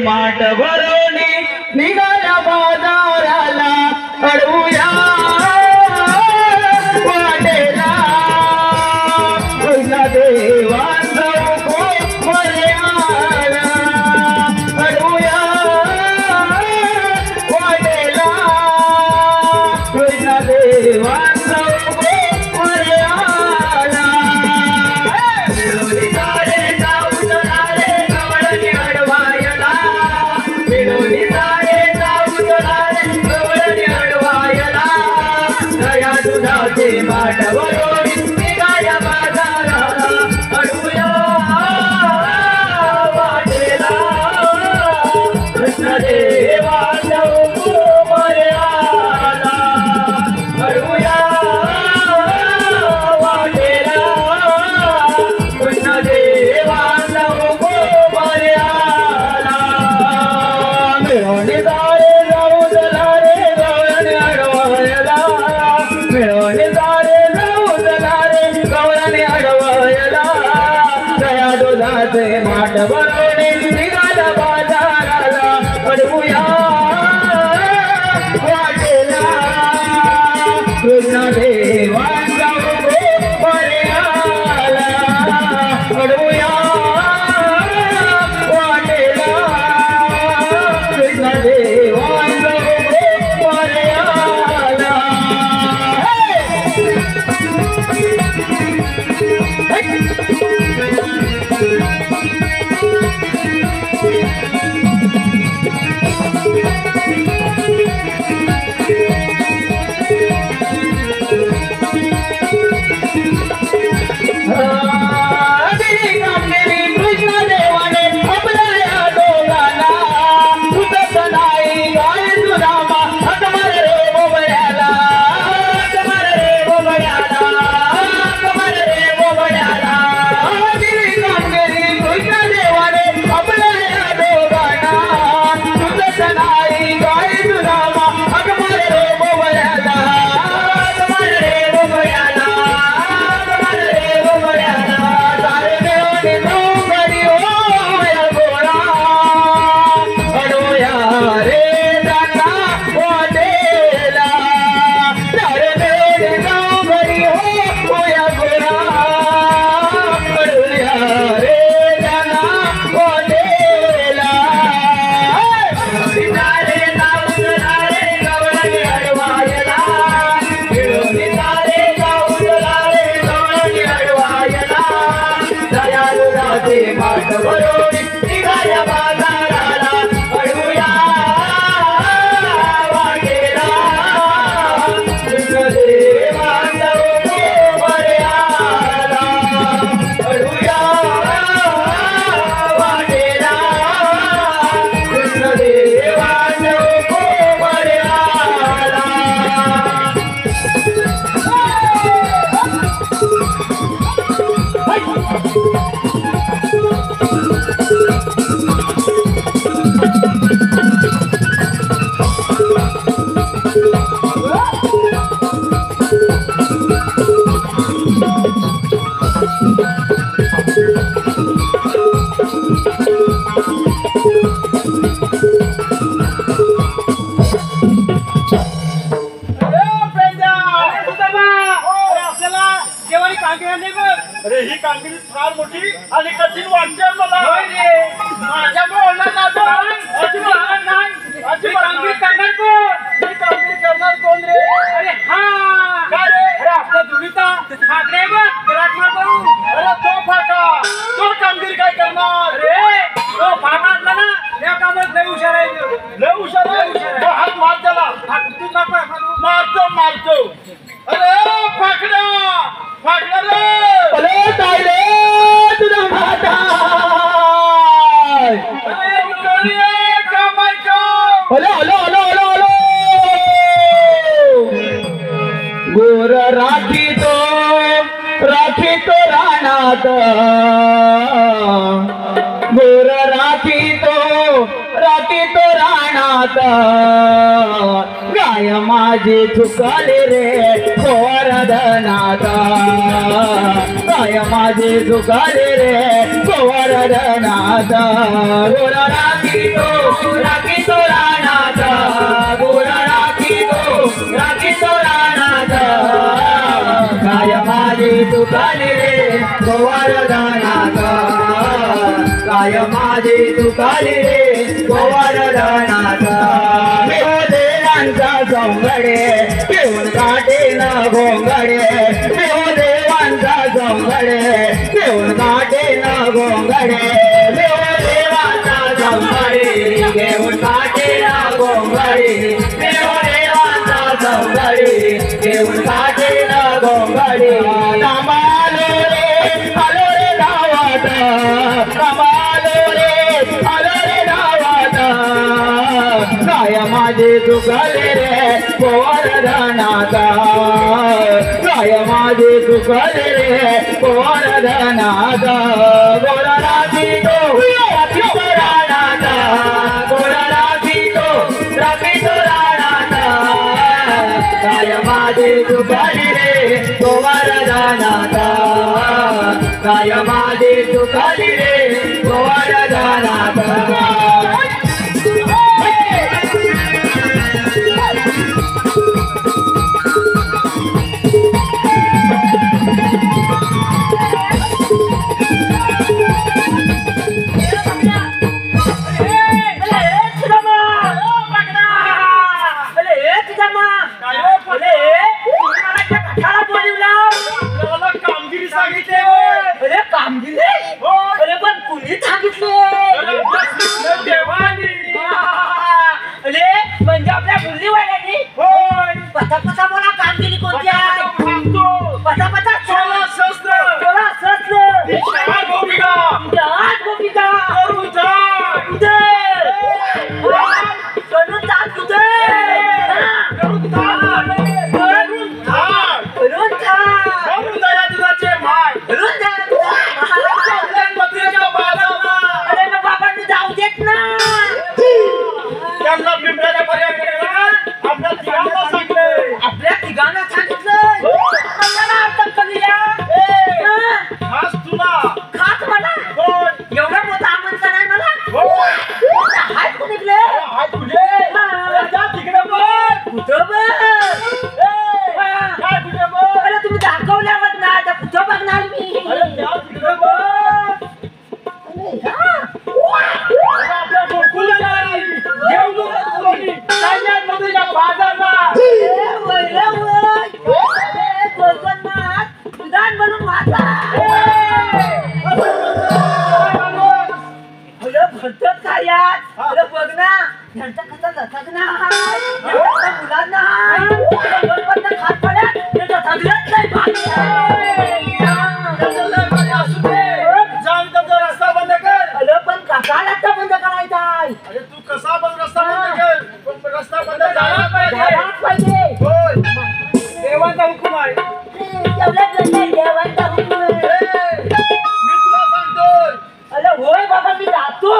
माठ भरवणी निघाल्या बाजाराला अडवूया वाटेला तुझा देवा अडवूया वाटेला तुझा देवा माठ भरवणी निघाला बाजाराला अडवूया वाटेला कृष्ण देवाचा पर्याला अडवूया वाटेला कृष्ण देव फार मोठी आणि कठीण वाटते मला. माझ्या बोलण्यात अजिबात नाही. कामगिरी करणार कोण? कामगिरी करणार कोण रे? अरे हा काय रे? अरे आपला दुनिता फाकडे बघ विराट मार करू. अरे तो फाका तो कामगिरी काय करणार रे? तो फाका असला ना या कामात लय हुशार आहे. लय हुशार आहे. हात मार त्याला. तू मारतो मारतो. अरे फाकड्या फाकड्या रे. अरे काय रे तुझा माता. अरे उतरली काम आहे का? Hello hello hello hello hello. गोर राखी तो रानात. गोर राखी तो रानात. गाय माझी चुकली रे गोवर्धनात. गाय माझी चुकली रे गोवर्धनात. गोर राखी तो रानात. गोर राखी तो रानात. गाय माझी चुकली रे गोवर्धनात. गाय माझी चुकली रे गोवर्धनात. देवांचा सौंगडे पिऊन काटे न गोंगडे. देवांचा सौंगडे पिऊन काटे न गोंगडे. देवांचा सौंगडे घेऊन काटे न गोंगडे. देवांचा सौंगडे घेऊन काटे न गोंगडे. कमालो रे हलो रे गावात. कमालो रे हलो रे गावात. गाय माझे चुकले रे गोवर्धनात. गाय माझे चुकले रे गोवर्धनात. गोर राखी तो रानात. गोर राखी तो रानात. गाय माझे चुकले रे गोवर्धनात. गाय माझे चुकले रे गोवर्धनात. म्हणजे आपल्या मुलीवाल्यानी पता बोला कामगिरी कोणती आहे. पता गोपिका बाबांनी जाऊ देत ना. आपल्या ठिकाणा सांगितलं खास मला एवढं मोठं आमंत्रण आहे मला. हात कुठे निघले अरे तुम्ही दाखवल्यावर ना आता कुठं बघणार मी. म्हणून वाचा भरतात कार्यात. अरे बघ ना यांचा कसा लथगना मुलांना खात पड्यात सगळ्यात रस्ता बंद कर. अरे पण कसा रस्ता बंद करायचा. अरे तू कसा पण रस्ता बंद कर. पण रस्ता बंद झाला पाहिजे. देवाचा हुकूम आहे. देवाचा हुकूम आहे. मी तुला सांगतोय. अरे होय बाबा मी जातोय.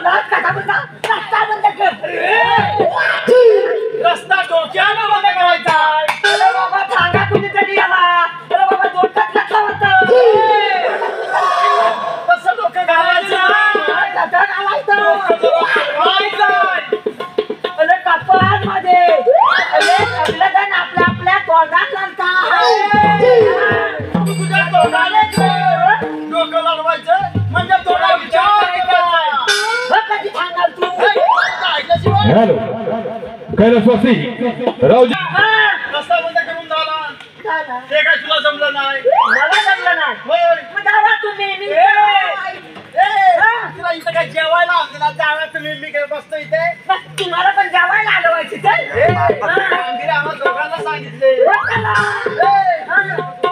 कसा बोलता रस्ता बंद कर रस्ता डोक्यानं बंद करायचा. अरे बाबा सांगा कुणीतरी याला. अरे बाबा डोक्यात कसं होतं तसं डोकं घालायचं. कसं घालायचं घालायचं. अरे कपाळ मध्ये अरे सगळं जण आपल्या आपल्या तोंडात घालतात. तुझ्या तोंडाने डोकं लढवायचं म्हणजे थोडा विचार करायचा. कधी सांगाल तू ऐकल्याशिवाय हॅलो कैलासवासी रावजी रस्ता बंद करून झाला. झालं. ते काय तुला जमलं नाही. मला जमलं नाही. होय. मग जावा तुम्ही मी तुला इथं काय जेवायला आणलं ना जाव्या तुम्ही मी काय बसतो इथे. तुम्हाला पण जेवायला आलं व्हायची आम्ही आम्हाला दोघांना सांगितले.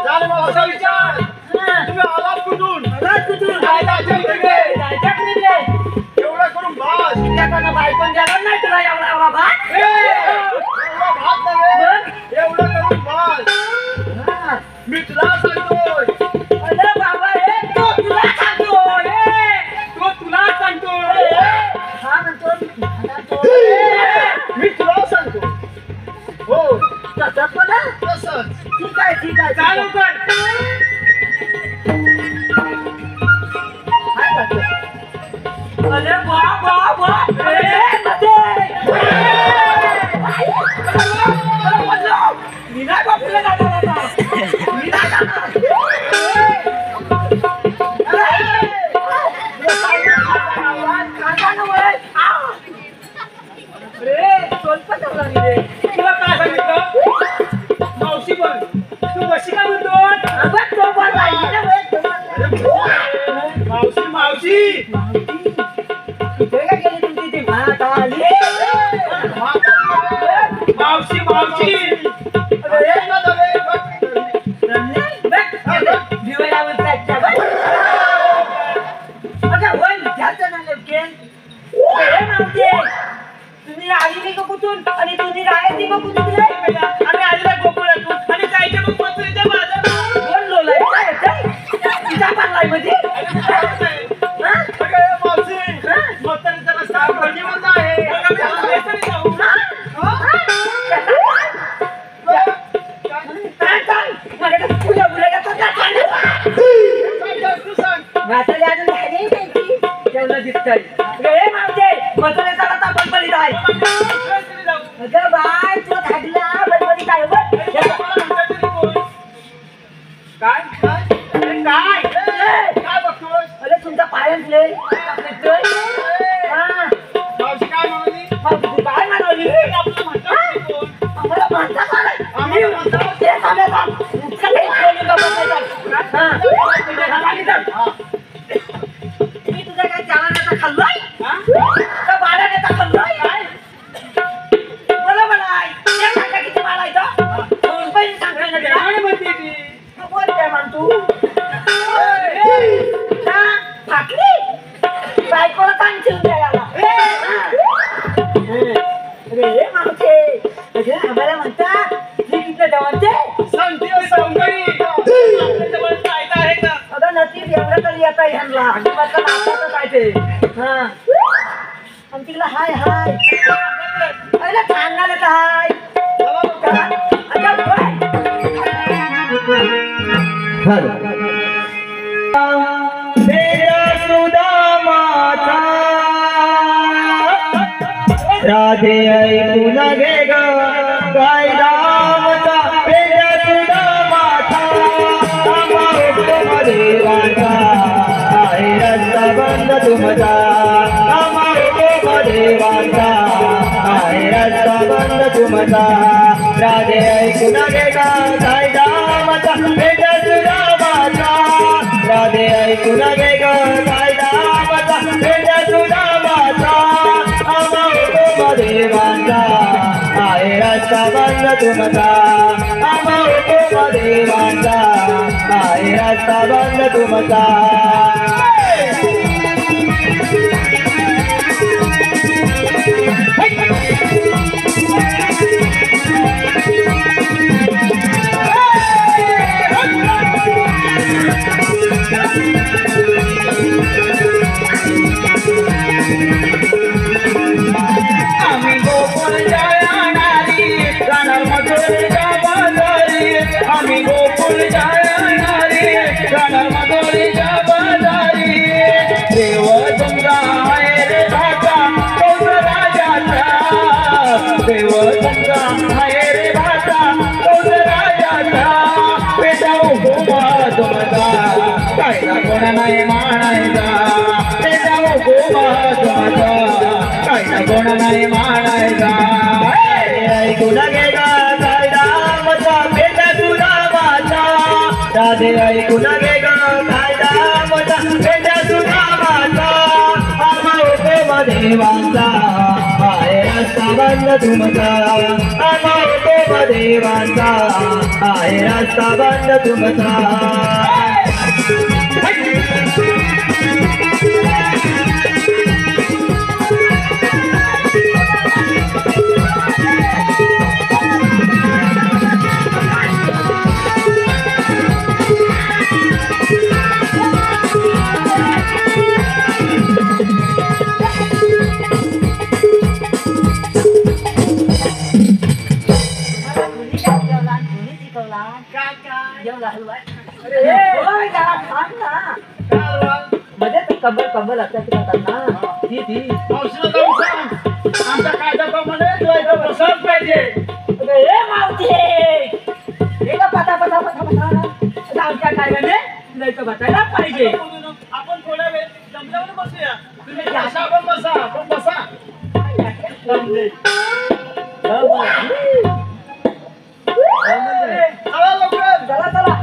झालं मग असा विचार तुम्ही आलात कुठून काय जायचं तिकडे? एवढं करून भास बायकोन देणार नाही तुला एवढा एवढा भात. एवढं भात नव्हे एवढं करून भास मी तुला सांगतोय. अरे बाबा हे तो तुला सांगतोय. तो तुला सांगतोय. हा म्हणतो मी तुला सांगतो. हो तसंच बोला. तसंच ठीक आहे ठीक आहे चालू कर. अरे वा वा वा अरे मध्ये मी नाही बापूला जाणार आता. मी नाही जाणार. तुला काय सांगितलं मावशी बघ तू बशी का म्हणतो. मावशी मावशी मावशी मावशी तुम्ही आली का कुठून आणि तुम्ही राहायची का कुठून रे? आम्ही आलेला गोकुळातून आणि जायचं मग मथुरेच्या बाजारात. कोण लोलाय काय तिचा पारलाय मध्ये मावशी म्हातारीचा रस्ता गडीवरचा आहे. जाऊ. तू सांग. जेवण दिसतंय रे मावते मसाल्याचा रस्ता बडबडीत आहे. अगं बाय तू धाडला बडबडीत आहे बघ. काय काय अरे काय काय बघतोस. अरे तुमचा पायंतले हा मावशी काय म्हणाली. मग काय म्हणाली आपलं म्हणतात कोण. आम्हाला म्हणतात आम्हाला म्हणतात. ते सांगायचं सगळे खोलून बसायचं. हा मी तुझा काय चालण्याचा खाल्लाय का बाळाण्याचा खाल्लाय मला म्हणाय ते सांगा किती मारायचं पहिली सांगायला दिला काय म्हणते ती. बोल काय म्हणतो फाटली बायकोला ताण ठेवून द्यायला रे मावशे अरे आम्हाला म्हणतात मी तिथं जवळचे सांगते सौंदर्य आपल्या जवळ कायदा आहे का. अगं नतीब एवढं तरी येता ह्यांना अजिबात नाचाचं काय ते हा आणि तिला हाय हाय अरे सांगायला काय राधे ऐकून घे ग काय रामचा वेड्या तुझा माथा देवाचा आहे रस्ता बंद तुमचा देवाचा आहे रस्ता बंद तुमचा राधे ऐकून घे ग काय रामचा वेड्या तुझा माथा राधे ऐकून घे ग काय रामचा वेड्या तुझा माथा देवाचा आहे रस्ता बंद तुमचा देवाचा आहे रस्ता बंद तुमचा गुण नाही मानायचा त्याचा हुकुमाचा कायदा गुण नाही मानायचा ऐकून घे गा कायदा मचा भेटा तुला वाचा राधे ऐकून घे गा कायदा मचा भेटा तुला वाचा आम्हा हुकुम देवांचा आहे रस्ता बंद तुमचा आम्हा हुकुम देवांचा आहे रस्ता बंद तुमचा कबल कबल असतात ती ती मावशीला जाऊन सांग आमच्या कायद्याप्रमाणे तुला बसत पाहिजे ए मावशी हे का पता पता पता पता आमच्या कायद्याने तुला इथं बसायला पाहिजे आपण थोड्या वेळ जमल्यावर बसूया तुम्ही बसा आपण बसा आपण बसा चला लवकर चला चला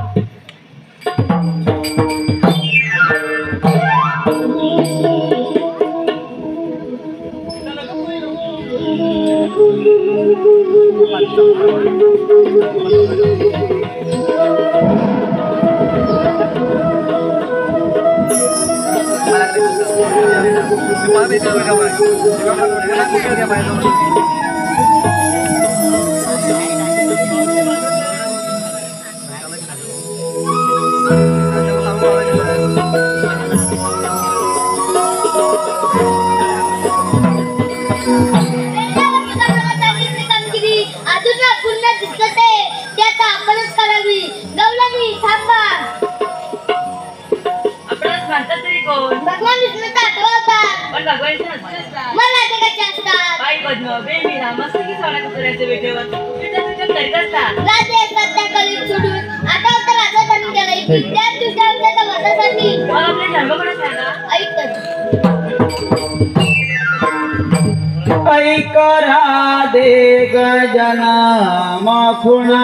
ऐक राधे गजना माखुणा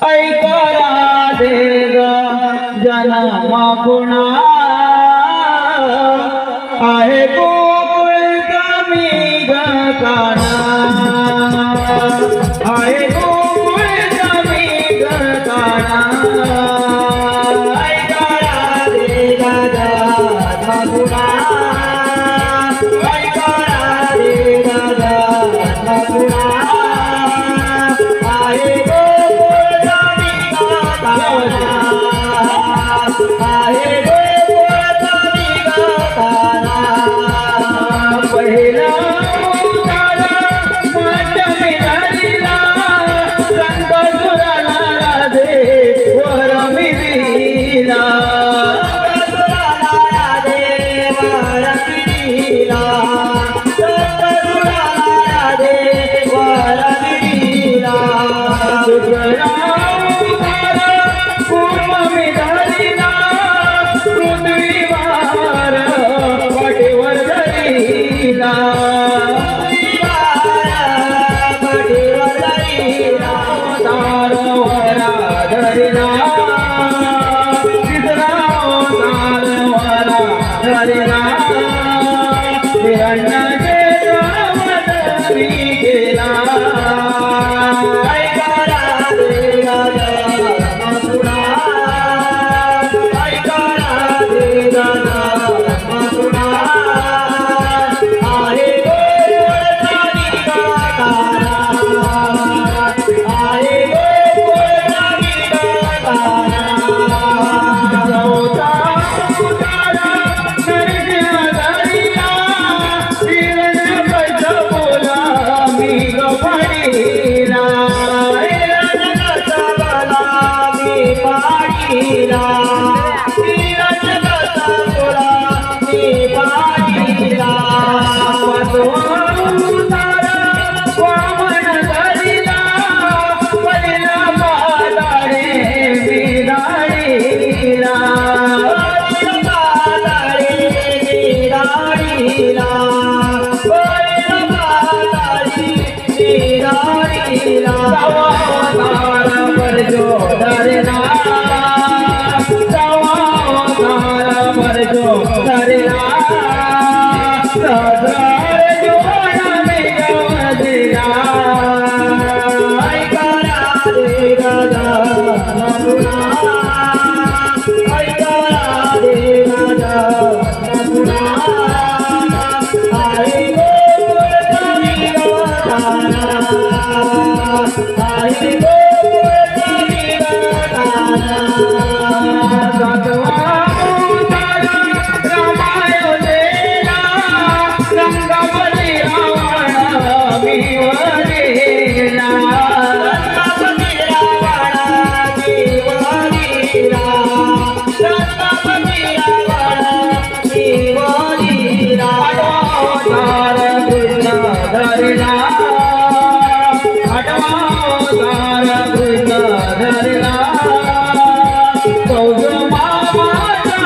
ऐक राधे गजना माखुणा आहे गोकुळ कमी गकाना आहे गोकुळ कमी गकाना ऐक राधे गजना माखुणा धरला अवतार परजो धरला अवतार परजो धरला सदर जोड में गवदिला ऐका रे राधा नगुणा ऐका रे राधा नगुणा आई गोकुळ कवी गाताना आई गोकुळ कवी गाताना सातवा अवतार रामायणेला रंगवली रावण भिवरीला रंगवली रावण भिवरीला रंगवली रावण भिवरीला अवतार कृष्ण धरला अवतार कृष्ण धरला चौद मामाचा